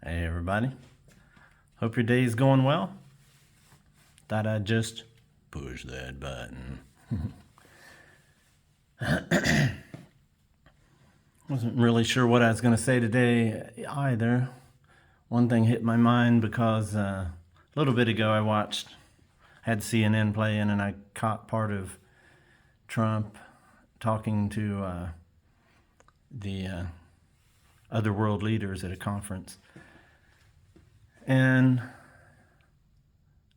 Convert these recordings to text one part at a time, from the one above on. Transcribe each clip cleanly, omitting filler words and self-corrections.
Hey everybody, hope your day's going well. Thought I'd just push that button. Wasn't really sure what I was going to say today either. One thing hit my mind because a little bit ago I had CNN playing and I caught part of Trump talking to the other world leaders at a conference. And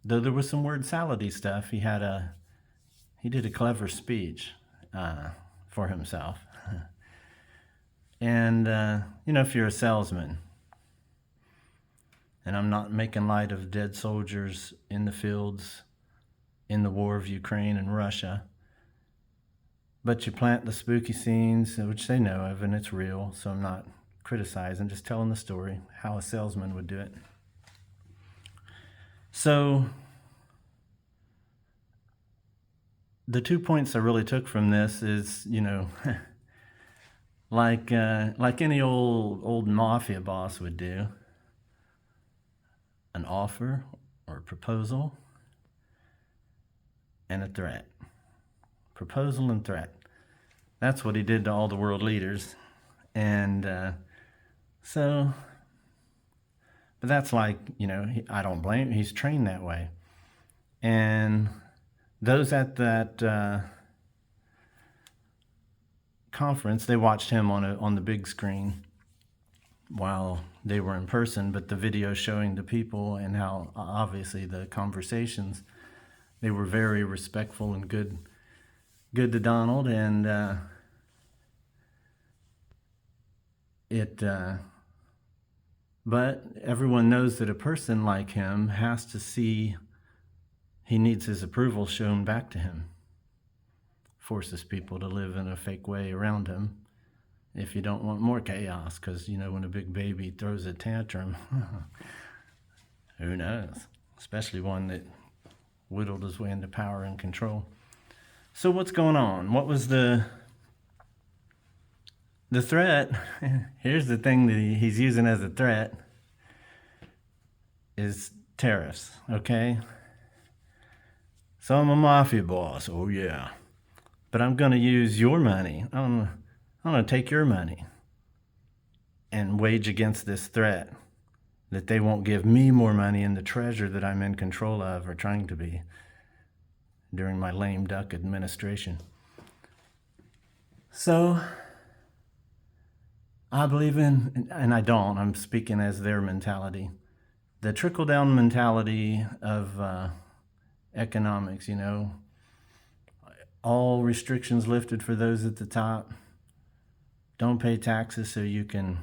though there was some word salady stuff, he did a clever speech for himself. And if you're a salesman, and I'm not making light of dead soldiers in the fields in the war of Ukraine and Russia, but you plant the spooky scenes, which they know of, and it's real, so I'm not criticizing, just telling the story, how a salesman would do it. So the 2 points I really took from this is, like any old mafia boss would do, an offer or a proposal and a threat. Proposal and threat. That's what he did to all the world leaders. And but that's like, I don't blame him. He's trained that way. And those at that conference, they watched him on the big screen while they were in person, but the video showing the people and how obviously the conversations, they were very respectful and good to Donald. And but everyone knows that a person like him has to see, he needs his approval shown back to him. Forces people to live in a fake way around him if you don't want more chaos, because, when a big baby throws a tantrum, who knows? Especially one that whittled his way into power and control. So what's going on? What was the threat? Here's the thing that he's using as a threat is tariffs, okay? So I'm a mafia boss, oh yeah. But I'm going to use your money. I'm going to take your money and wage against this threat that they won't give me more money in the treasure that I'm in control of, or trying to be, during my lame duck administration. So I believe in, and I don't, I'm speaking as their mentality, the trickle-down mentality of economics, all restrictions lifted for those at the top. Don't pay taxes so you can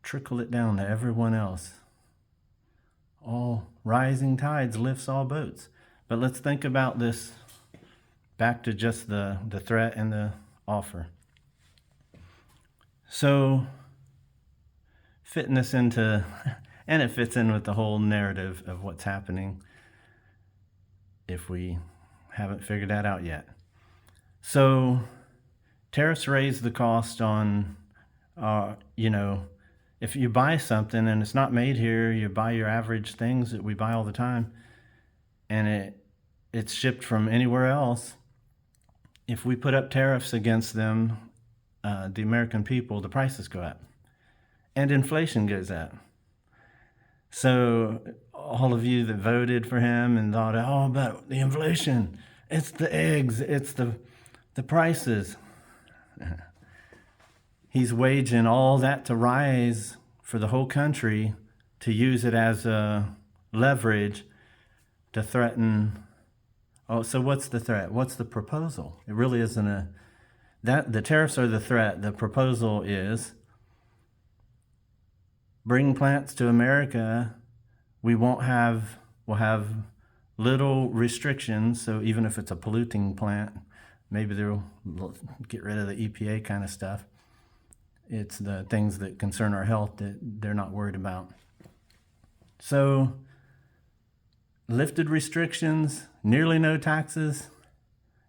trickle it down to everyone else. All rising tides lifts all boats. But let's think about this back to just the threat and the offer. So fitting this into, and it fits in with the whole narrative of what's happening if we haven't figured that out yet. So tariffs raise the cost on, if you buy something and it's not made here, you buy your average things that we buy all the time, and it's shipped from anywhere else. If we put up tariffs against them, the American people, the prices go up, and inflation goes up. So all of you that voted for him and thought, oh, but the inflation, it's the eggs, it's the prices. He's waging all that to rise for the whole country, to use it as a leverage to threaten. Oh, so what's the threat? What's the proposal? It really isn't the tariffs are the threat. The proposal is bring plants to America. We'll have little restrictions. So even if it's a polluting plant, maybe they'll get rid of the EPA kind of stuff. It's the things that concern our health that they're not worried about. So lifted restrictions, nearly no taxes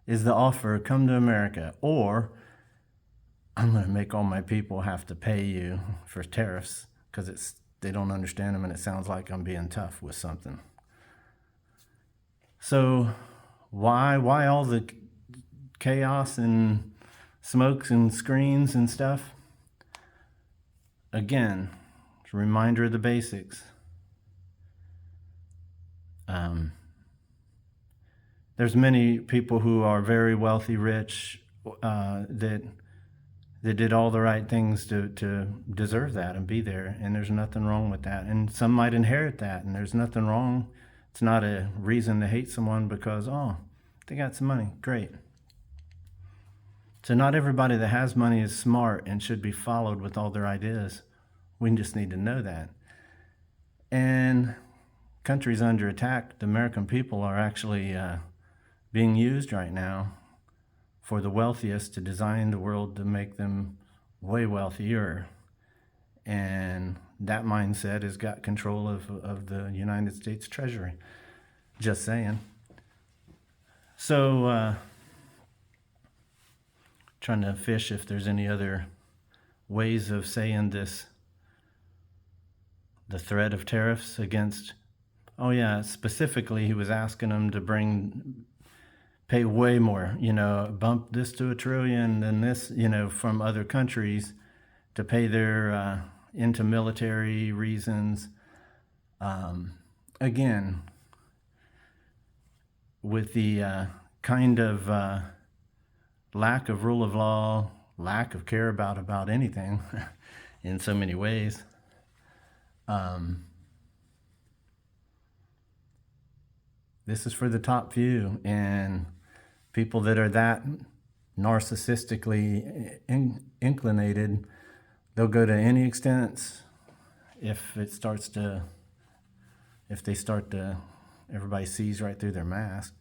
is the offer. Come to America, or I'm going to make all my people have to pay you for tariffs because they don't understand them and it sounds like I'm being tough with something. So why all the chaos and smokes and screens and stuff? Again, it's a reminder of the basics. There's many people who are very wealthy, rich, that did all the right things to deserve that and be there, and there's nothing wrong with that. And some might inherit that, and there's nothing wrong. It's not a reason to hate someone because, oh, they got some money. Great. So not everybody that has money is smart and should be followed with all their ideas. We just need to know that. And countries under attack, the American people are actually being used right now for the wealthiest to design the world to make them way wealthier. And that mindset has got control of the United States Treasury. Just saying. So, trying to fish if there's any other ways of saying this. The threat of tariffs against, oh yeah, specifically he was asking them to pay way more, bump this to $1 trillion and this, from other countries to pay their, into military reasons. Again, with the kind of lack of rule of law, lack of care about anything in so many ways. This is for the top few, and people that are that narcissistically inclinated, they'll go to any extents if everybody sees right through their mask.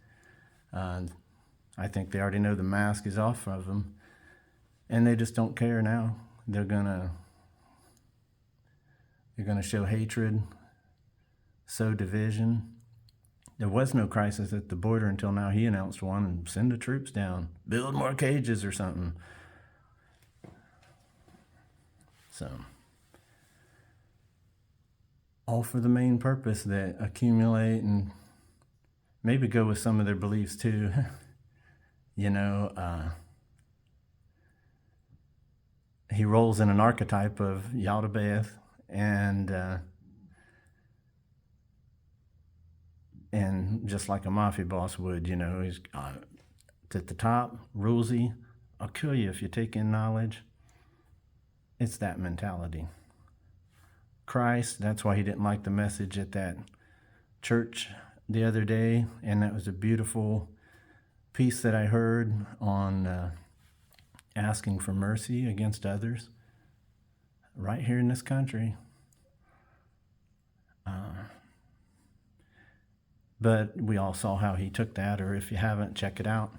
I think they already know the mask is off of them, and they just don't care now. They're gonna show hatred, sow division. There was no crisis at the border until now. He announced one and send the troops down, build more cages or something. So, all for the main purpose that accumulate and maybe go with some of their beliefs too. He rolls in an archetype of Yaldabaoth and just like a mafia boss would, he's at the top, rulesy. I'll kill you if you take in knowledge. It's that mentality. Christ, that's why he didn't like the message at that church the other day, and that was a beautiful piece that I heard on asking for mercy against others right here in this country. But we all saw how he took that, or if you haven't, check it out.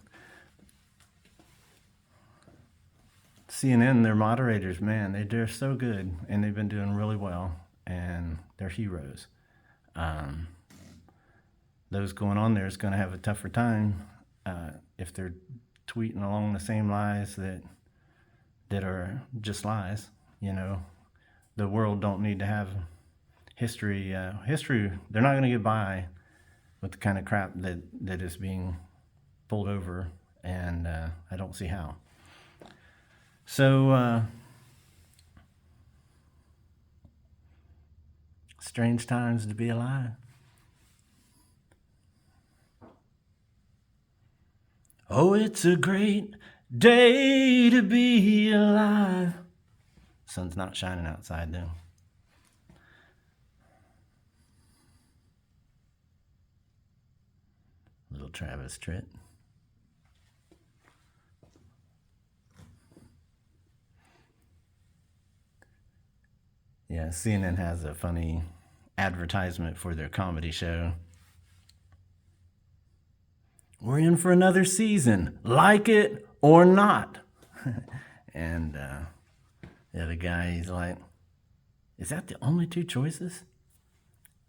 CNN, their moderators, man, they're so good, and they've been doing really well, and they're heroes. Those going on there is going to have a tougher time if they're tweeting along the same lies that are just lies. The world don't need to have history. They're not going to get by with the kind of crap that is being pulled over, and I don't see how. So, strange times to be alive. Oh, it's a great day to be alive. Sun's not shining outside though. Little Travis Tritt. Yeah, CNN has a funny advertisement for their comedy show. We're in for another season, like it or not. And the other guy, he's like, is that the only two choices?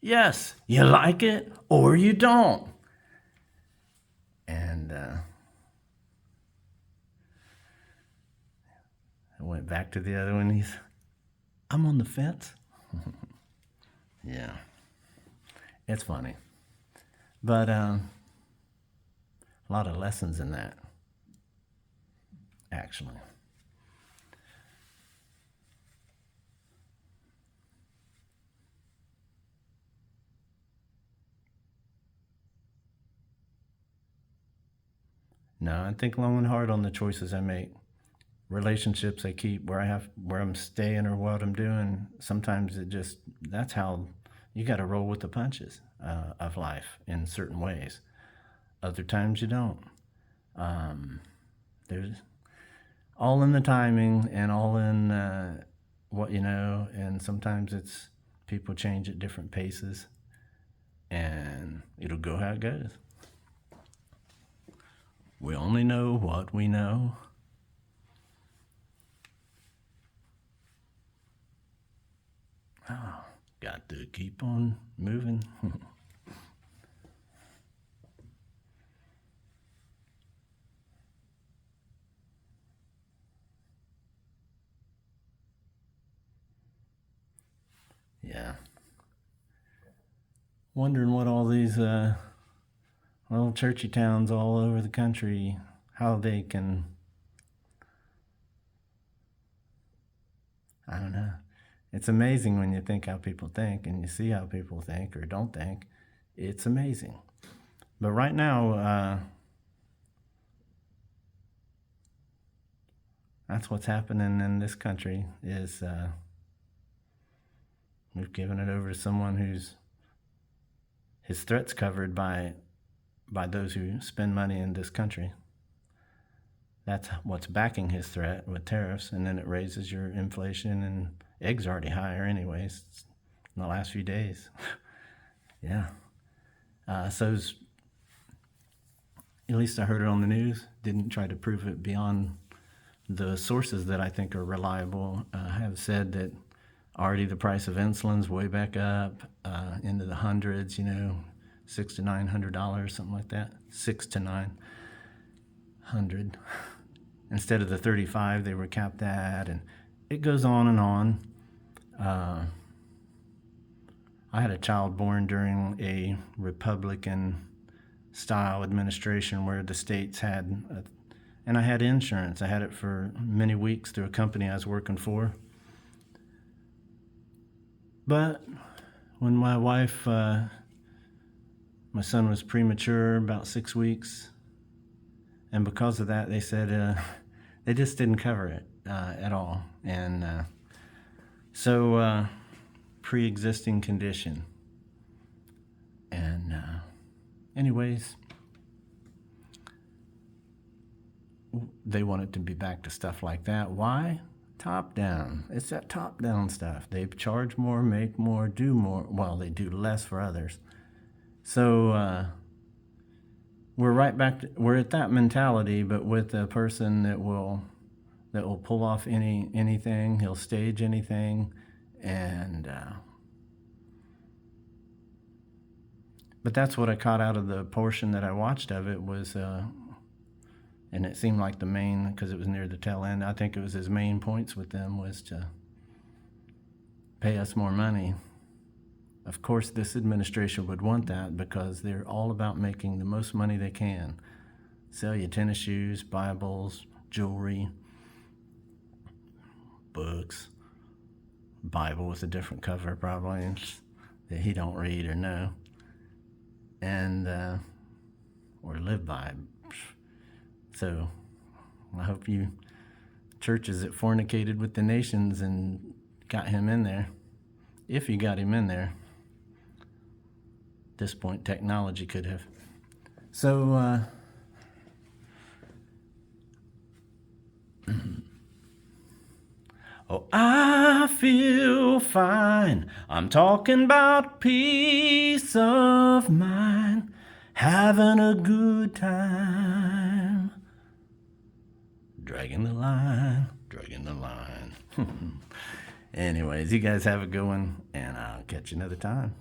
Yes, you like it or you don't. And I went back to the other one. I'm on the fence. Yeah, it's funny. But a lot of lessons in that, actually. No, I think long and hard on the choices I make. Relationships I keep, where I'm staying or what I'm doing. Sometimes that's how you got to roll with the punches of life in certain ways. Other times you don't. There's all in the timing and all in what you know, and sometimes it's people change at different paces, and it'll go how it goes. We only know what we know. Oh, got to keep on moving. Yeah. Wondering what all these little churchy towns all over the country, how they can, I don't know. It's amazing when you think how people think and you see how people think or don't think. It's amazing. But right now, that's what's happening in this country is we've given it over to someone who's his threats covered by those who spend money in this country. That's what's backing his threat with tariffs, and then it raises your inflation, and eggs are already higher anyways in the last few days. Yeah. So's, at least I heard it on the news, didn't try to prove it beyond the sources that I think are reliable, have said that already the price of insulin's way back up into the hundreds, $600 to $900, something like that. 6 to 900. Instead of the 35 they were capped at, and it goes on and on. I had a child born during a Republican style administration where the states had, and I had insurance. I had it for many weeks through a company I was working for. But when my wife, my son was premature, about 6 weeks, and because of that, they said they just didn't cover it at all. And so pre-existing condition. And anyways, they wanted to be back to stuff like that. Why? Top down. It's that top down stuff. They charge more, make more, do more. Well, they do less for others. So we're right back we're at that mentality, but with a person that will pull off anything. He'll stage anything, and but that's what I caught out of the portion that I watched of it was, and it seemed like the main, because it was near the tail end, I think it was his main points with them was to pay us more money. Of course, this administration would want that because they're all about making the most money they can. Sell you tennis shoes, Bibles, jewelry, books, Bible with a different cover probably that he don't read or know, and or live by. So I hope you churches that fornicated with the nations and got him in there, if you got him in there. At this point, technology could have. So oh, I feel fine. I'm talking about peace of mind, having a good time. Dragging the line, dragging the line. Anyways, you guys have a good one, and I'll catch you another time.